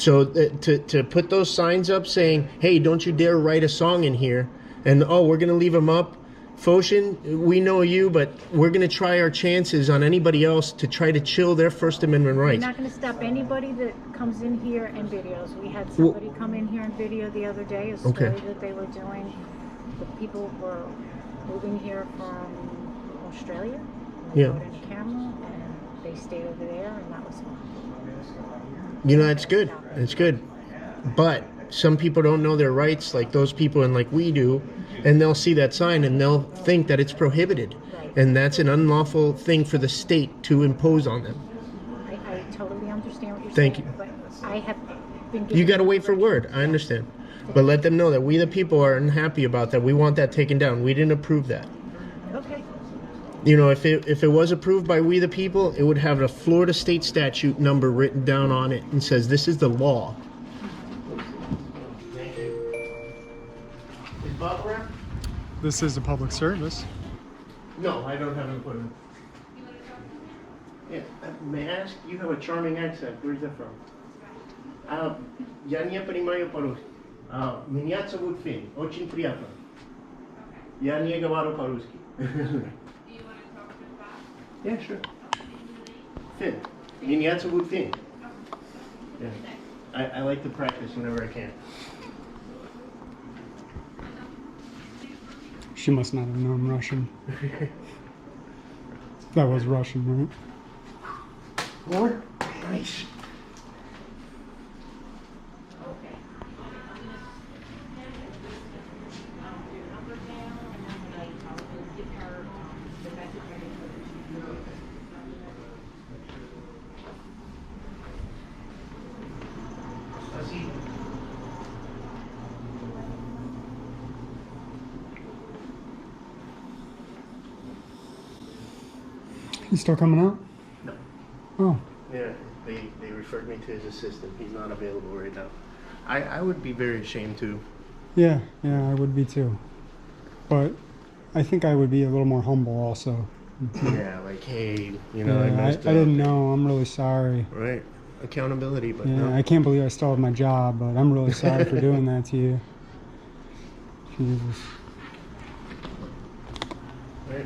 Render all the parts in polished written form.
So to put those signs up saying, hey, don't you dare write a song in here, and oh, we're going to leave them up. Foshin, we know you, but we're going to try our chances on anybody else to try to chill their First Amendment rights. We're not going to stop anybody that comes in here and videos. We had somebody come in here and video the other day, a story that they were doing. The people were moving here from Australia. They brought in a camera, and they stayed over there, and that was fun. You know, that's good. It's good. But some people don't know their rights like those people and like we do, and they'll see that sign and they'll think that it's prohibited. Right. And that's an unlawful thing for the state to impose on them. I totally understand what you're saying. Thank you. But I have been you got to wait for word. I understand. But let them know that we the people are unhappy about that. We want that taken down. We didn't approve that. Okay. You know, if it was approved by we the people, it would have a Florida state statute number written down on it and says this is the law. Thank you. Is Bob around? This is a public service. No, I don't have an appointment. Yeah, may I ask? You have a charming accent. Where's that from? Я не понимаю по-русски. Меня зовут Фин. Очень приятно. Я не говорю по-русски. Yeah, sure. Finn. Меня зовут Finn. Yeah. I like to practice whenever I can. She must not have known Russian. That was Russian, right? More? Nice. He's still coming out? No. Oh. Yeah, they referred me to his assistant. He's not available right now. I would be very ashamed too. Yeah, I would be too. But I think I would be a little more humble also. Yeah, like, hey, you know, yeah, I didn't know. I'm really sorry. Right. Accountability, but yeah, no. I can't believe I still have my job, but I'm really sorry for doing that to you. Jesus. Right.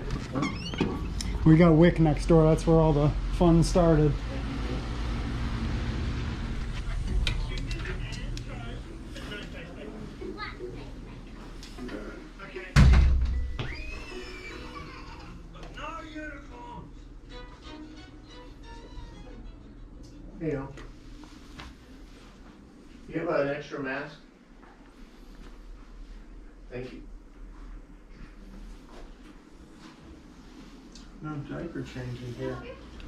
We got WIC next door. That's where all the fun started. Hey, you have an extra mask? Thank you. No diaper changing here.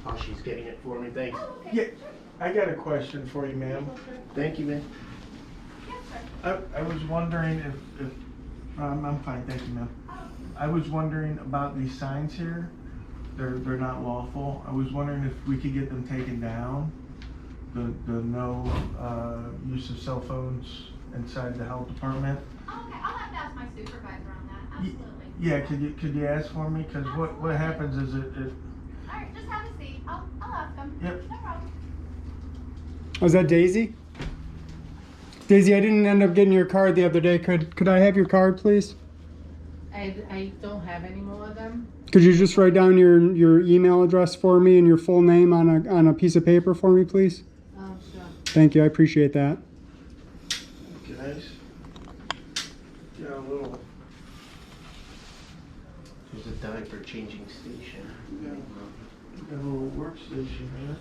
Oh, she's getting it for me. Thanks. Yeah, I got a question for you, ma'am. Thank you, man. I was wondering if I'm fine, thank you, ma'am. I was wondering about these signs here. They're not lawful. I was wondering if we could get them taken down. The no use of cell phones inside the health department. Oh, okay, I'll have to ask my supervisor on that. Absolutely. Yeah, could you ask for me? Because what happens is it. All right, just have a seat. I'll ask him. Yep. No problem. Was that Daisy? Daisy, I didn't end up getting your card the other day. Could I have your card, please? I don't have any more of them. Could you just write down your email address for me and your full name on a piece of paper for me, please? Oh, sure. Thank you. I appreciate that. Guys, yeah, a little. There's a diaper changing station. Yeah, got a little workstation here.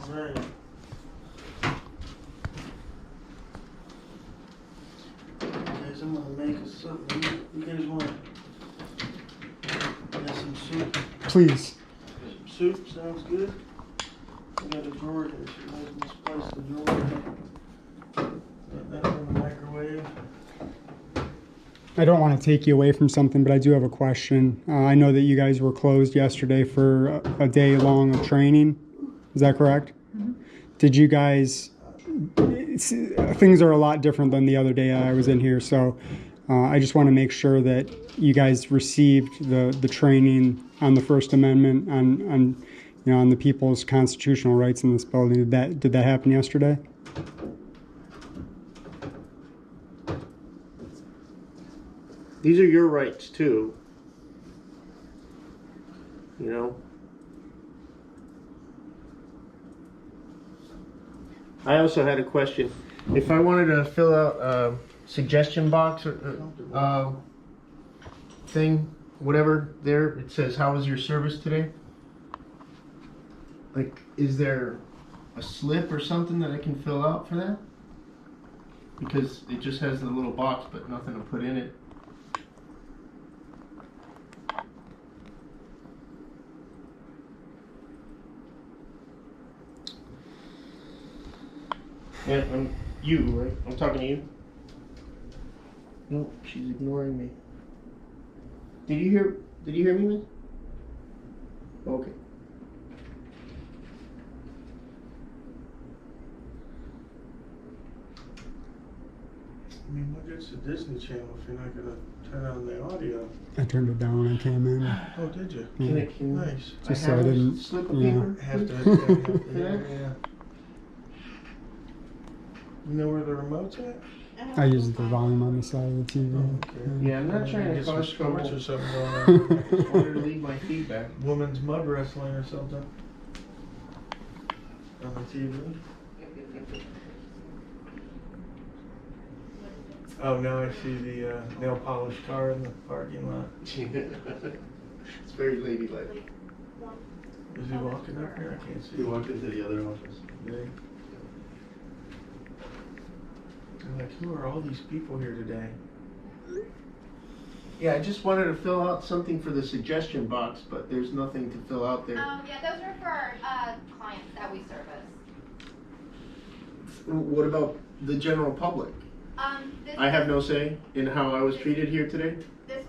All right. Guys, I'm gonna make us something. You guys want some soup? Please. Some soup sounds good. I got a drawer here. So you might misplace the drawer. Put that in the microwave. I don't want to take you away from something, but I do have a question. I know that you guys were closed yesterday for a day long of training. Is that correct? Mm-hmm. Did you guys... Things are a lot different than the other day I was in here. So I just want to make sure that you guys received the training on the First Amendment, on on the people's constitutional rights in this building. Did that happen yesterday? These are your rights too. You know. I also had a question. If I wanted to fill out a suggestion box or thing, whatever there, it says, "How was your service today?" Like, is there a slip or something that I can fill out for that? Because it just has the little box, but nothing to put in it. Yeah, you, right? I'm talking to you. No, she's ignoring me. Did you hear me, miss? Okay. I mean, what good's the Disney Channel if you're not gonna turn on the audio? I turned it down when I came in. Oh, did you? Nice. Just so I didn't. Slip of Yeah. paper? Have to, yeah. You know where the remote's at? I use the volume on the side of the TV. Okay. Yeah, I'm not trying to Get some cause trouble. sports or something going I on. just wanted to leave my feedback. Women's mud wrestling or something. On the TV. Oh, now I see the nail polish car in the parking lot. It's very ladylike. Is he walking up here? I can't see. He walked into the other office. Yeah. I'm like, who are all these people here today? Yeah, I just wanted to fill out something for the suggestion box, but there's nothing to fill out there. Yeah, those are for our clients that we service. What about the general public? I have no say in how I was treated here today? That's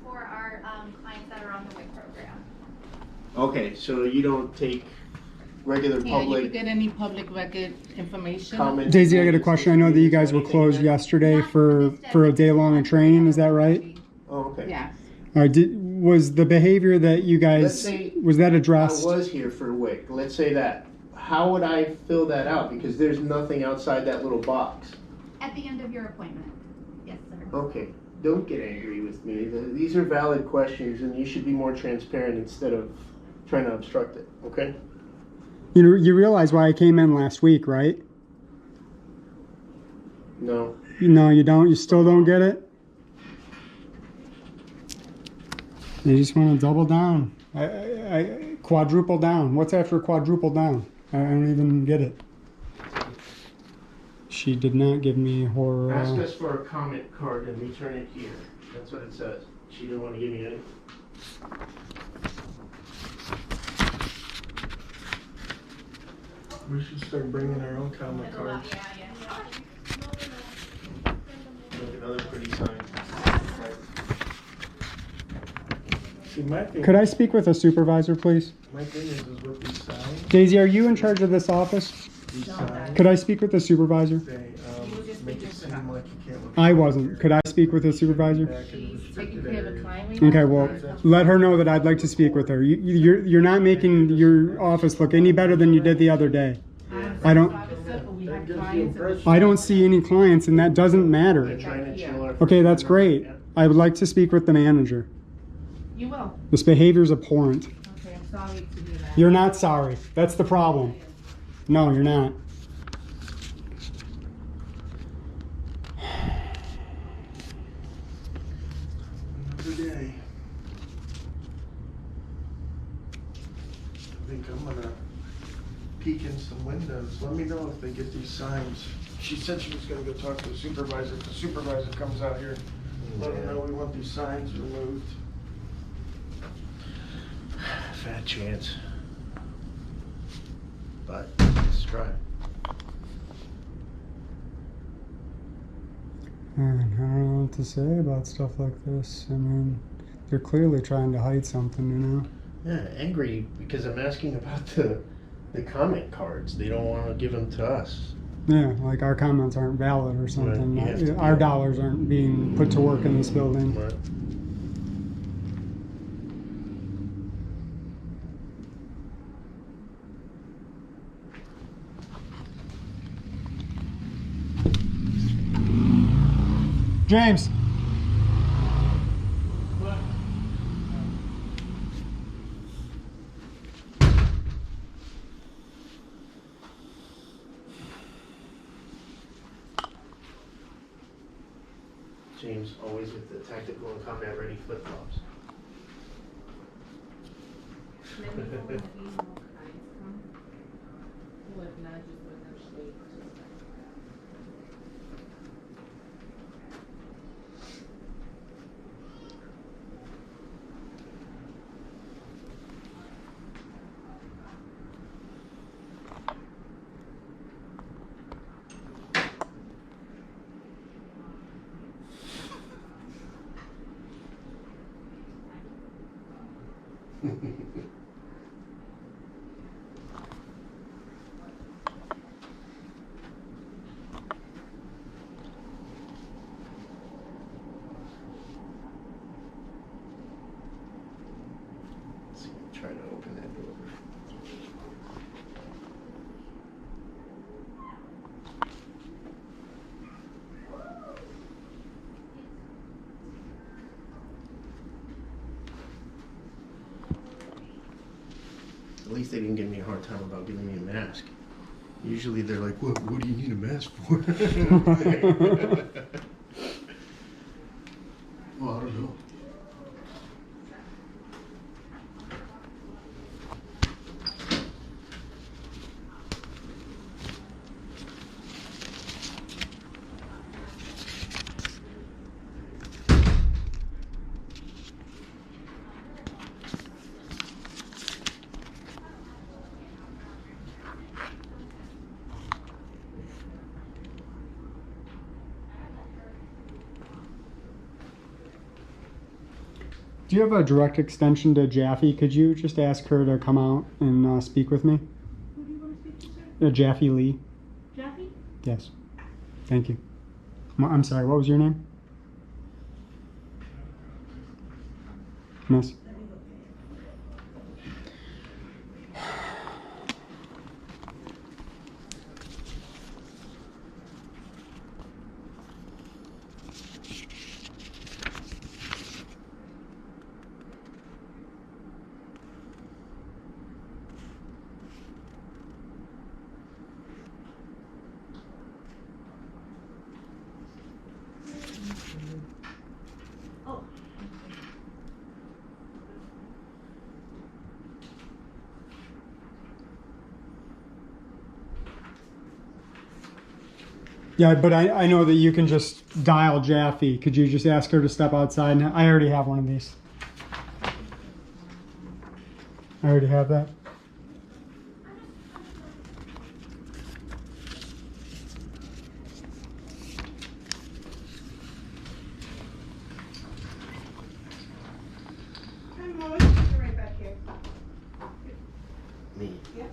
for our clients that are on the WIC program. Okay, so you don't take regular Yeah, you public could get any public record information. comment? Daisy, I got a question. I know that you guys were closed yesterday for a day long of training. Is that right? Oh, okay. Yes. All right. Was the behavior that you Let's guys say was that I addressed? was here for WIC. Let's say that. How would I fill that out? Because there's nothing outside that little box. At the end of your appointment. Yes, sir. Okay, don't get angry with me. These are valid questions, and you should be more transparent instead of trying to obstruct it, okay? You realize why I came in last week, right? No. No, you don't. You still don't get it. You just want to double down. I quadruple down. What's after quadruple down? I don't even get it. She did not give me her. Ask us for a comment card and return it here. That's what it says. She didn't want to give me any. We should start bringing our own comment cards. Look, another pretty sign. See, my thing, Could I speak with a supervisor, please? my thing is with these signs, Daisy, are you in charge of this office? Could I speak with the supervisor? they make it seem like you can't look I wasn't. Could I speak with the supervisor? back in the She's taking restricted care of a area. client. Okay, well, let her know that I'd like to speak with her. You're not making your office look any better than you did the other day. I don't see any clients, and that doesn't They're matter. trying to chill our. Okay, that's great. I would like to speak with the manager. You will. This behavior is abhorrent. Okay, I'm sorry to hear that. You're not sorry. That's the problem. No, you're not. Another day. I think I'm gonna peek in some windows. Let me know if they get these signs. She said she was gonna go talk to the supervisor. If the supervisor comes out here, let her know we want these signs removed. Fat chance. But let's try. Man, I don't know what to say about stuff like this. I mean, they're clearly trying to hide something, you know? Yeah, angry because I'm asking about the comment cards. They don't want to give them to us. Yeah, like our comments aren't valid or something. Right, yeah. Our dollars aren't being put to work in this building. Right. James. James always with the tactical and combat ready flip flops. Try to open that door. At least they didn't give me a hard time about giving me a mask. Usually they're like, what do you need a mask for? Well, I don't know. Do you have a direct extension to Jaffy? Could you just ask her to come out and speak with me? Who do you want to speak to, sir? Jaffy Lee. Jaffy? Yes. Thank you. I'm sorry, what was your name? Miss? Yeah, but I know that you can just dial Jaffy. Could you just ask her to step outside? I already have one of these. I already have that. I'm always right back here. Me. Yeah.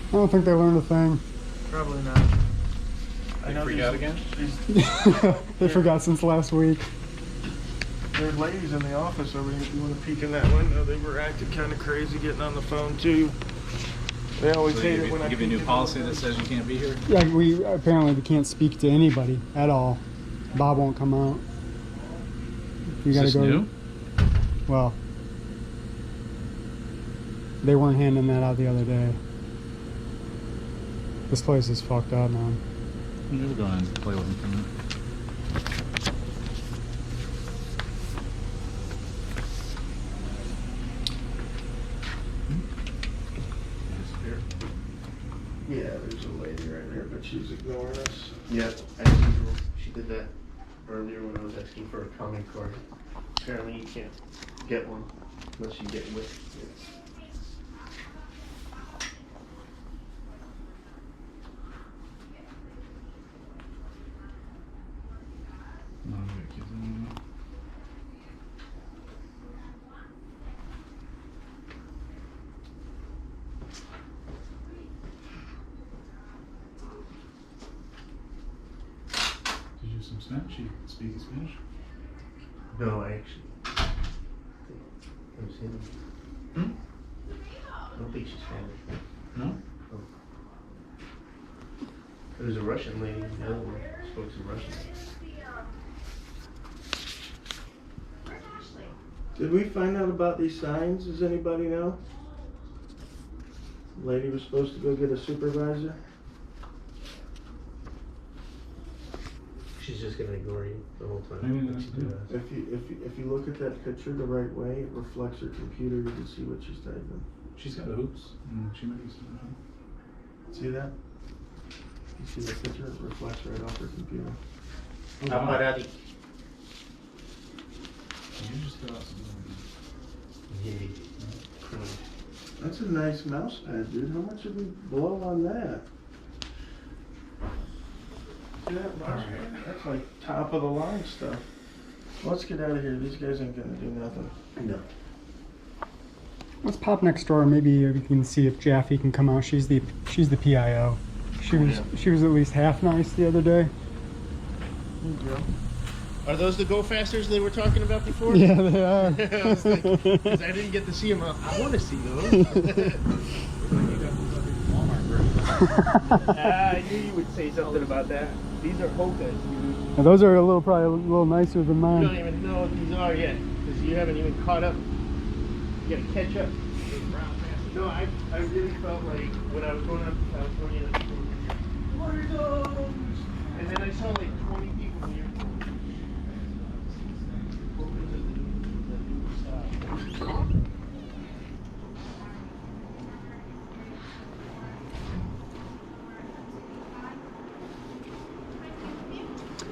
I don't think they learned a thing. Probably not. I know forgot again? They forgot since last week. There's ladies in the office over here. If you want to peek in that window, they were acting kind of crazy, getting on the phone too. They always So hate you it when I give you a peek new in policy the that says you can't be here? Yeah, we can't speak to anybody at all. Bob won't come out. You gotta Is this go. new? Well, they weren't handing that out the other day. This place is fucked up, man. You just go in and play with them for a minute. Yeah, There's a lady right there, but she's ignoring us. yeah, as usual. She did that earlier when I was asking for a comment card. Apparently you can't get one unless you get WIC. No, some Spanish. She speaks Spanish. No, I actually. I've seen her. I don't think she's Spanish. No? There was a Russian lady, the other one spoke some Russian. Did we find out about these signs? Does anybody know? Lady was supposed to go get a supervisor. She's just gonna ignore you the whole time. Maybe like that's she good. does. If you look at that picture the right way, it reflects her computer. You can see what she's typing. She's got hoops. She might be Spanish. See that? You see the picture? It reflects right off her computer. Apparati. You just throw out some. Yeah. That's a nice mouse pad, dude. How much did we blow on that? See that mouse pad? That's like top of the line stuff. Let's get out of here. These guys ain't gonna do nothing. No. Let's pop next door. Maybe we can see if Jaffy can come out. She's the PIO. She was at least half nice the other day. There you go. Are those the go fasters they were talking about before? Yeah, they are. I was like, 'cause I didn't get to see them. I want to see those. I knew you would say something about that. These are Hokas, dude. Now, those are probably a little nicer than You mine. don't even know what these are yet, because you haven't even caught up. You gotta catch up. No, I really felt like when I was going up to California, what are those? And then I saw like 20 people here.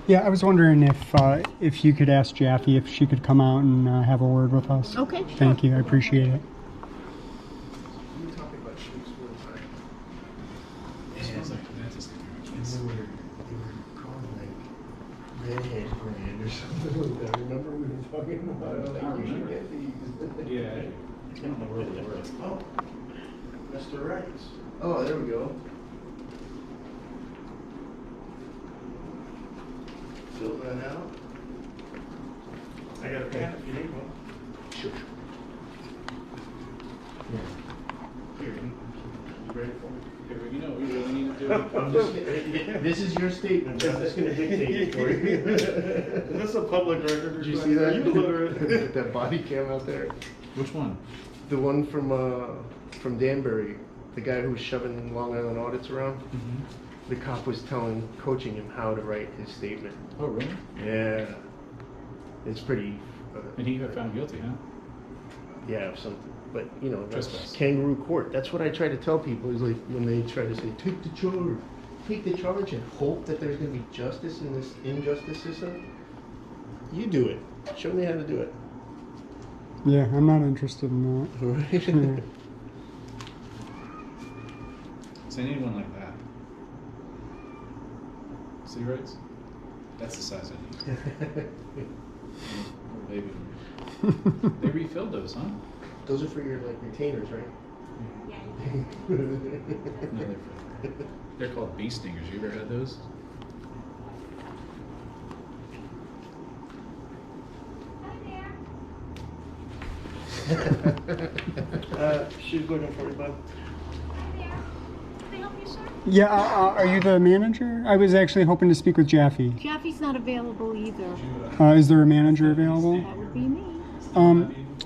Yeah, I was wondering if you could ask Jaffy if she could come out and have a word with us. Okay, sure. Thank you. I appreciate it. We were talking about shoots one time. Smells like Atlantis. They were calling like redhead brand or something like that. Remember we were talking about it? Like, you should get these. Yeah. I don't know where they were. Oh, Mr. Rights. Oh, there we go. Fill that out. I got a pen if you need one. Sure. Yeah. Here, you ready for me? Here, you know what we really need to do? I'm just, this is your statement. I'm just gonna dictate it for you. Is this a public record? Did you see that? Are you illiterate? That body cam out there? Which one? The one from Danbury, the guy who was shoving Long Island audits around. The cop was coaching him how to write his statement. Oh, really? Yeah. It's pretty. And he got found guilty, huh? Yeah, of something. But, you know, that's Trespass. kangaroo court. That's what I try to tell people is like when they try to say, take the charge. Take the charge and hope that there's going to be justice in this injustice system. You do it. Show me how to do it. Yeah, I'm not interested in that. Right? Yeah. So I need one like that. See, rights? That's the size I need. Little baby. They refilled those, huh? Those are for your like retainers, right? No, they're called bee stingers. You ever had those? She's looking for you, bud. Can I help you, sir? Yeah, are you the manager? I was actually hoping to speak with Jaffy. Jaffy's not available either. Is there a manager available? That would be me.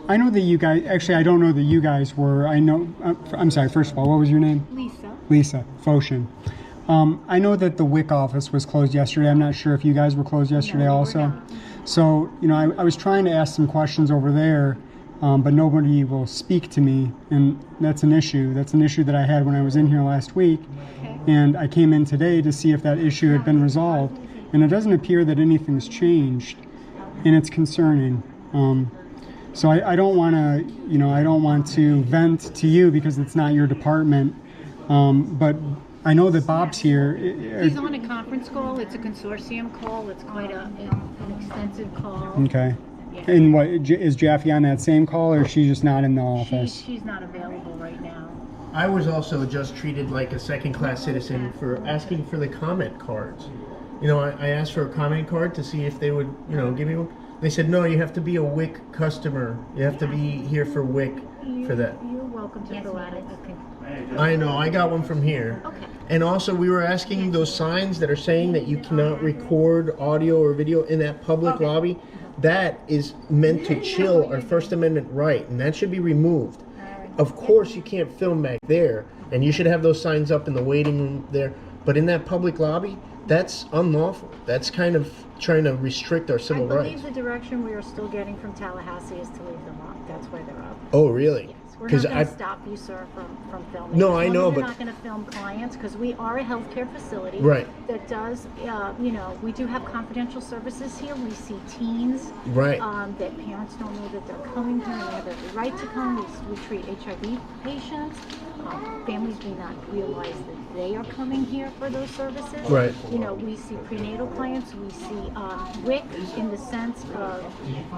I know that you guys, actually I don't know that you guys were, I know, I'm sorry, first of all, what was your name? Lisa. Lisa Foshin. I know that the WIC office was closed yesterday. I'm not sure if you guys were closed yesterday No, we were also. not. So, you know, I was trying to ask some questions over there, but nobody will speak to me, and that's an issue. That's an issue that I had when I was in here last week, Okay. and I came in today to see if that issue had been resolved, and it doesn't appear that anything's changed, and it's concerning. So I don't want to, you know, I don't want to vent to you because it's not your department, but I know that Bob's here. He's on a conference call. It's a consortium call. It's quite an extensive call. Okay. Yeah. And what, is Jaffy on that same call, or is she just not in the office? She's not available right now. I was also just treated like a second-class citizen for asking for the comment cards. you know, I asked for a comment card to see if they would, you know, give me one. They said, no, you have to be a WIC customer. You have to be here for WIC for that. You're welcome to fill out it. Okay. I know, I got one from here. Okay. And also, we were asking those signs that are saying that you cannot record audio or video in that public lobby. That is meant to chill our First Amendment right, and that should be removed. Of course, you can't film back there, and you should have those signs up in the waiting room there. But in that public lobby, that's unlawful. That's kind of trying to restrict our civil rights. I believe the direction we are still getting from Tallahassee is to leave them up. That's why they're up. Oh, really? Yes. We're not going to stop you, sir, from filming. No, I know, we're but not going to film clients because we are a healthcare facility. Right. That does, you know, we do have confidential services here. We see teens. Right. That parents don't know that they're coming here and they have every right to come. We treat HIV patients. Families do not realize that they are coming here for those services. Right. You know, we see prenatal clients. We see WIC in the sense of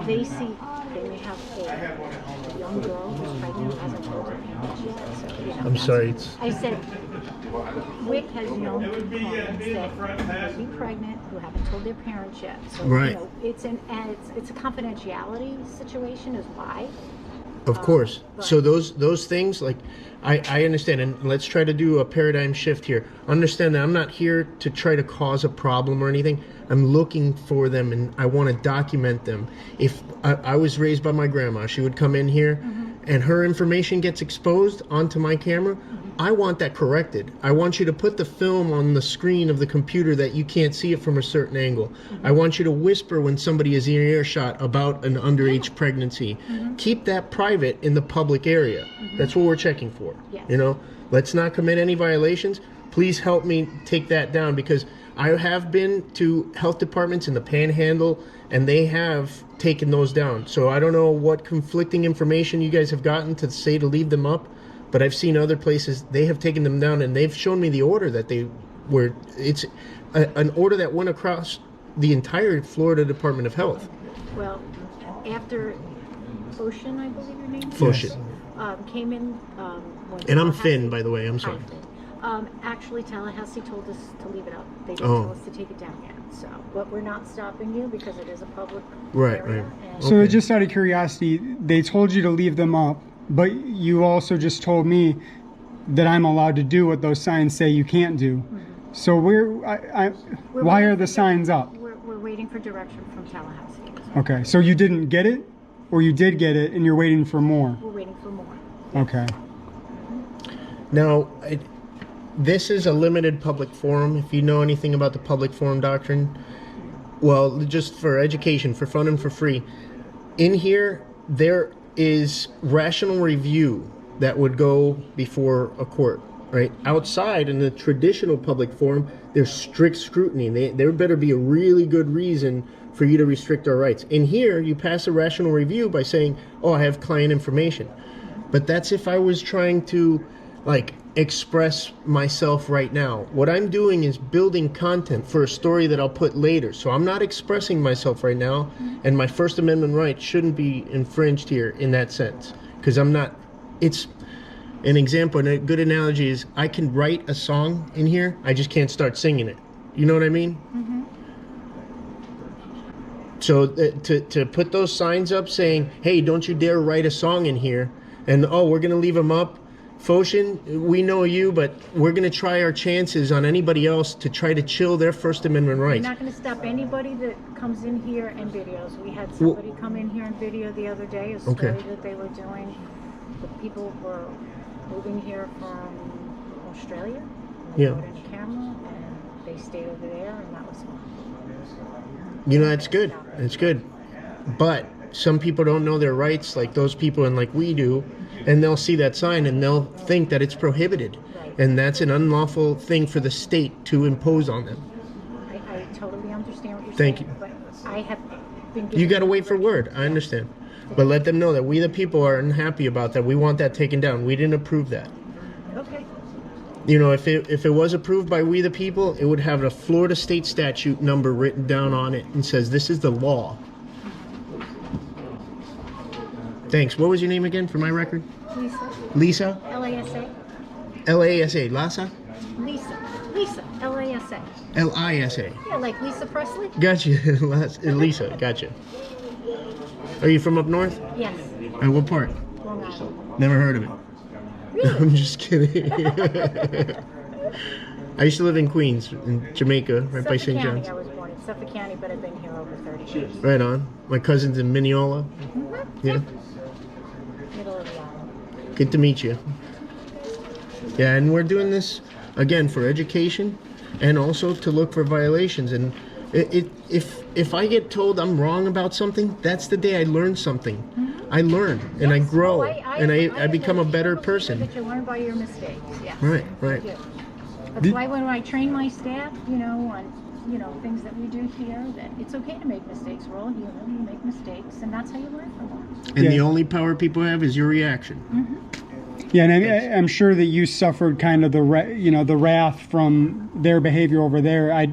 they may have a young girl who's pregnant who hasn't told her parents yet. So, you know, I'm sorry. I said WIC has known clients that may be pregnant who haven't told their parents yet. So, right. You know, it's a confidentiality situation is why. Of course. So those things, like, I understand, and let's try to do a paradigm shift here. Understand that I'm not here to try to cause a problem or anything. I'm looking for them, and I want to document them. If I was raised by my grandma, she would come in here, and her information gets exposed onto my camera. I want that corrected. I want you to put the film on the screen of the computer that you can't see it from a certain angle. I want you to whisper when somebody is in earshot about an underage pregnancy. Keep that private in the public area. That's what we're checking for. Yes. You know, let's not commit any violations. Please help me take that down, because I have been to health departments in the Panhandle, and they have taken those down. So I don't know what conflicting information you guys have gotten to say to leave them up. But I've seen other places, they have taken them down, and they've shown me the order that they were. It's an order that went across the entire Florida Department of Health. Well, after Ocean, I believe your name is? Ocean. Came in. And I'm Finn, by the way, I'm sorry. Actually, Tallahassee told us to leave it up. They didn't tell us to take it down yet. So, but we're not stopping you because it is a public area. And So just out of curiosity, they told you to leave them up. But you also just told me that I'm allowed to do what those signs say you can't do. So why are the signs up? We're waiting for direction from Tallahassee. Okay, so you didn't get it? Or you did get it and you're waiting for more? We're waiting for more. Okay. Now, this is a limited public forum. If you know anything about the public forum doctrine, well, just for education, for fun and for free, in here, there is rational review that would go before a court, right? Outside in the traditional public forum, there's strict scrutiny. There better be a really good reason for you to restrict our rights. In here, you pass a rational review by saying, oh, I have client information. But that's if I was trying to, like, express myself right now. What I'm doing is building content for a story that I'll put later. So I'm not expressing myself right now, and my First Amendment right shouldn't be infringed here in that sense. Because I'm not, it's an example, and a good analogy is I can write a song in here, I just can't start singing it. You know what I mean? So to put those signs up saying, hey, don't you dare write a song in here, and oh, we're going to leave them up. Foshin, we know you, but we're going to try our chances on anybody else to try to chill their First Amendment rights. We're not going to stop anybody that comes in here and videos. We had somebody come in here and video the other day, a story that they were doing. The people were moving here from Australia. They brought in a camera, and they stayed over there, and that was fine. You know, that's good. That's good. But some people don't know their rights, like those people and like we do, and they'll see that sign and they'll think that it's prohibited. Right. And that's an unlawful thing for the state to impose on them. I totally understand what you're Thank saying. you. But I have been You got to wait for word. I understand. But let them know that we the people are unhappy about that. We want that taken down. We didn't approve that. Okay. You know, if it was approved by we the people, it would have a Florida state statute number written down on it and says this is the law. Thanks. What was your name again for my record? Lisa. Lisa? L-A-S-A. L-A-S-A. Lasa? Lisa. Lisa, L-A-S-A. L-I-S-A. Yeah, like Lisa Presley? Gotcha. Lisa, gotcha. Are you from up north? Yes. And what part? Long Island. Never heard of it. Really? I'm just kidding. I used to live in Queens, in Jamaica, right by St. Suffolk John's. County, I was born in Suffolk County, but I've been here over 30 years. Right on. My cousin's in Mineola. Mm-hmm. Yeah. Middle of the island. Good to meet you. Yeah, and we're doing this again for education and also to look for violations. And if I get told I'm wrong about something, that's the day I learn something. Mm-hmm. I learn and I grow and I become a better person. That you learn by your mistakes. Yes. Right, right. That's why when I train my staff, on things that we do here, that it's okay to make mistakes. We're all human. We make mistakes, and that's how you learn from them. And the only power people have is your reaction. Mm-hmm. Yeah, and I'm sure that you suffered kind of the wrath from their behavior over there. I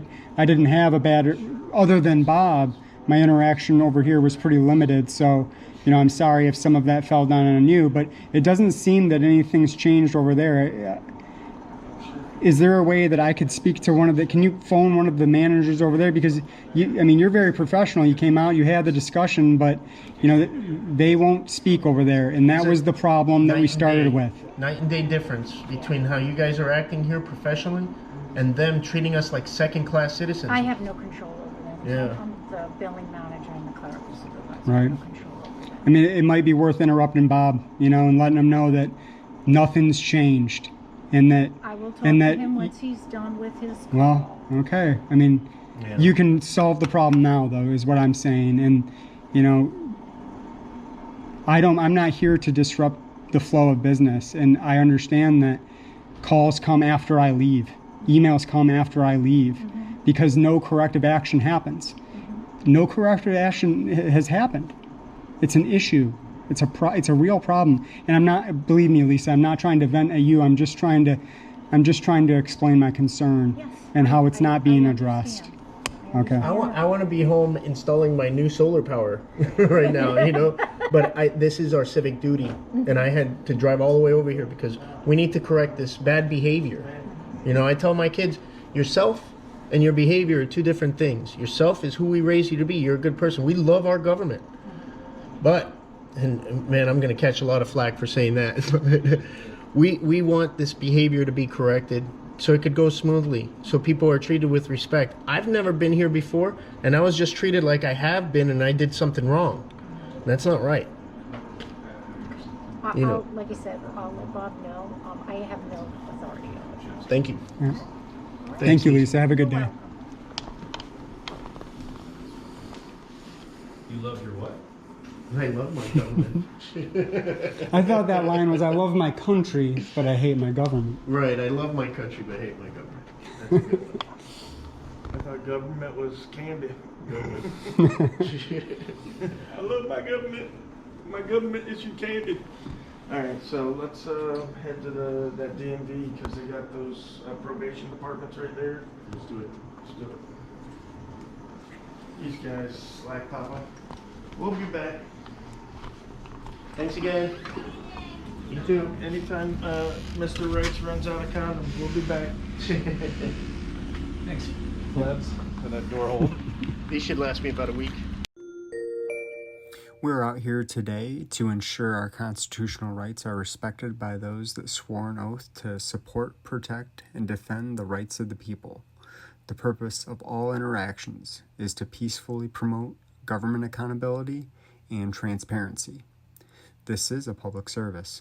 didn't have a bad, other than Bob. My interaction over here was pretty limited, so I'm sorry if some of that fell down on you. But it doesn't seem that anything's changed over there. Is there a way that I could speak to can you phone one of the managers over there? Because you're very professional. You came out, you had the discussion, but they won't speak over there, and that was the problem that we started with. Night and day difference between how you guys are acting here professionally and them treating us like second-class citizens. I have no control over them. Yeah. I'm the billing manager and the clerical supervisor. Right. I have no control over them. It might be worth interrupting Bob, and letting him know that nothing's changed. And that I will talk to him once he's done with his call. Well, okay. You can solve the problem now, though, is what I'm saying. And I'm not here to disrupt the flow of business. And I understand that calls come after I leave, emails come after I leave, because no corrective action happens. No corrective action has happened. It's an issue. It's a real problem, and I'm not. Believe me, Lisa, I'm not trying to vent at you. I'm just trying to explain my concern and how it's not being addressed. Okay. I want to be home installing my new solar power right now, But this is our civic duty, and I had to drive all the way over here because we need to correct this bad behavior. I tell my kids, yourself and your behavior are two different things. Yourself is who we raise you to be. You're a good person. We love our government, but. And man, I'm going to catch a lot of flack for saying that. we want this behavior to be corrected so it could go smoothly, so people are treated with respect. I've never been here before, and I was just treated like I have been, and I did something wrong. That's not right. Like I said, I'll let Bob know. I have no authority over it. Thank you. Yeah. Thank you, Lisa. Have a good day. You love your what? I love my government. I thought that line was, I love my country, but I hate my government. Right, I love my country, but hate my government. That's a good one. I thought government was candy. I love my government. My government issued candy. All right, so let's head to that DMV because they got those probation departments right there. Let's do it. Let's do it. These guys slack Papa. We'll be back. Thanks again. You too. Anytime Mr. Rice runs out of condoms, we'll be back. Thanks, plebs, for that door hold. These should last me about a week. We're out here today to ensure our constitutional rights are respected by those that swore an oath to support, protect, and defend the rights of the people. The purpose of all interactions is to peacefully promote government accountability and transparency. This is a public service.